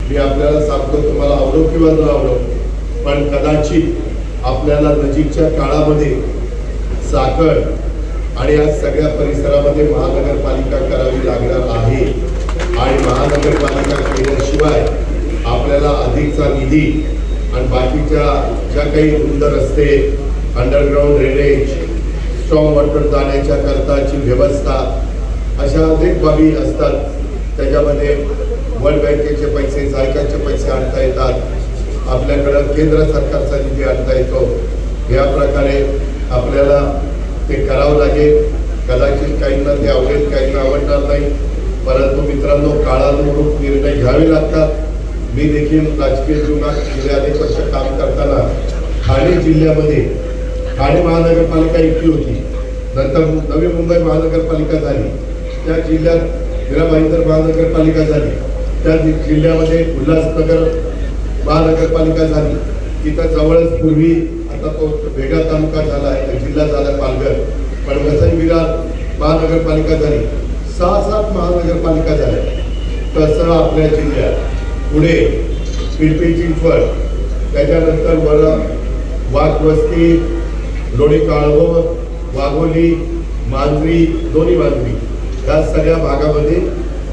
मी आपल्याला सांगतो, तुम्हाला आवडो किंवा न आवडो, पण कदाचित आपल्याला नजीकच्या काळामध्ये साखर आणि या सगळ्या परिसरामध्ये महानगरपालिका करावी लागणार आहे. आणि महानगरपालिका केल्याशिवाय आपल्याला अधिकचा निधी आणि बाकीच्या ज्या काही रुंद रस्ते, अंडरग्राउंड ड्रेनेज, स्ट्रॉंग वॉटर जाण्याच्या करताची व्यवस्था, अशा अनेक बाबी असतात. त्याच्यामध्ये वर्ल्ड बँकेचे पैसे, जायकाचे पैसे आणता येतात, आपल्याकडं केंद्र सरकारचा निधी आणता येतो. या प्रकारे आपल्याला ते करावं लागेल. कदाचित काहींना ते आवडेल, काहींना आवडणार नाही, परंतु मित्रांनो, काळानुरूप निर्णय घ्यावे लागतात. मी देखील राजकीय जीवनात गेले अनेक वर्ष काम करताना ठाणे जिल्ह्यामध्ये ठाणे महानगरपालिका एकटी होती, नंतर नवी मुंबई महानगरपालिका झाली, त्या जिल्ह्यात मीराभाईंदर महानगरपालिका झाली, त्या जिल्ह्यामध्ये उल्हासनगर महानगरपालिका झाली. तिथं जवळच पूर्वी आता तो वेगळा तालुका झाला आहे, जिल्हा झाला पालघर, पण वसई विरार महानगरपालिका झाली. 6-7 महानगरपालिका झाल्या. तसं आपल्या जिल्ह्यात पुढे पिंपरी चिंचवड, त्याच्यानंतर वाघवस्ती, लोणी काळभोर, वाघोली, मांजरी, दोन्ही मांजरी, या सगळ्या भागामध्ये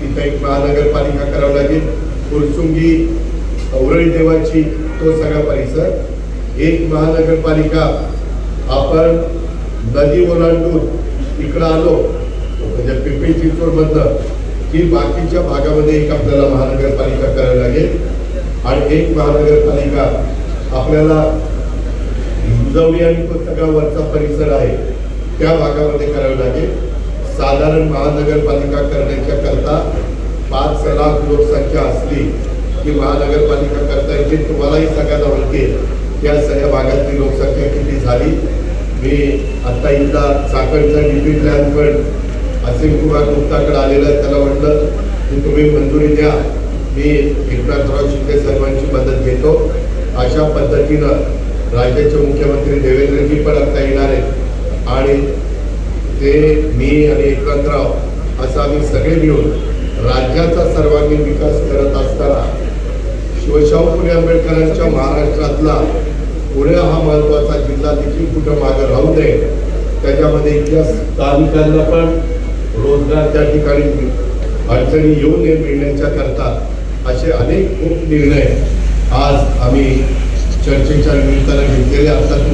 तिथं एक महानगरपालिका करावं लागेल. फुरसुंगी, उरळी देवाची, तो सगळा परिसर एक महानगरपालिका. आपण नदी ओलांडून इकडं आलो म्हणजे पिंपरी चिंचवडमधनं की बाकीच्या भागामध्ये एक आपल्याला महानगरपालिका करावी लागेल. आणि एक महानगरपालिका आपल्याला हिंजवडी आणि तो सगळा वरचा परिसर आहे त्या भागामध्ये करावी लागेल. साधारण महानगरपालिका करण्याच्या करता 5 लाख लोकसंख्या असली की महानगरपालिका करता येते. तुम्हालाही सगळ्यांना माहिती या सगळ्या भागातली लोकसंख्या किती झाली. मी आता इथला साखरचा डिपी प्लॅन पण असीम कुमार गुप्ताकडे आलेला आहे, त्याला म्हटलं की तुम्ही मंजुरी द्या, मी एकनाथराव शिंदे साहेबांची मदत घेतो. अशा पद्धतीनं राज्याचे मुख्यमंत्री देवेंद्रजी पण आता येणार आहेत आणि ते, मी आणि एकनाथराव असं आम्ही सगळे मिळून राज्याचा सर्वांगीण विकास करत असताना शिवशाहू फुले आंबेडकरांच्या महाराष्ट्रातला पुणे हा महत्वाचा जिल्हा देखील कुठं मागं राहू नये, त्याच्यामध्ये इथल्या स्थानिकांना पण रोजगार त्या ठिकाणी अडचणी येऊ नये मिळण्याच्या करता असे अनेक खूप निर्णय आज आम्ही चर्चेच्या निमित्तानं घेतलेले असतात.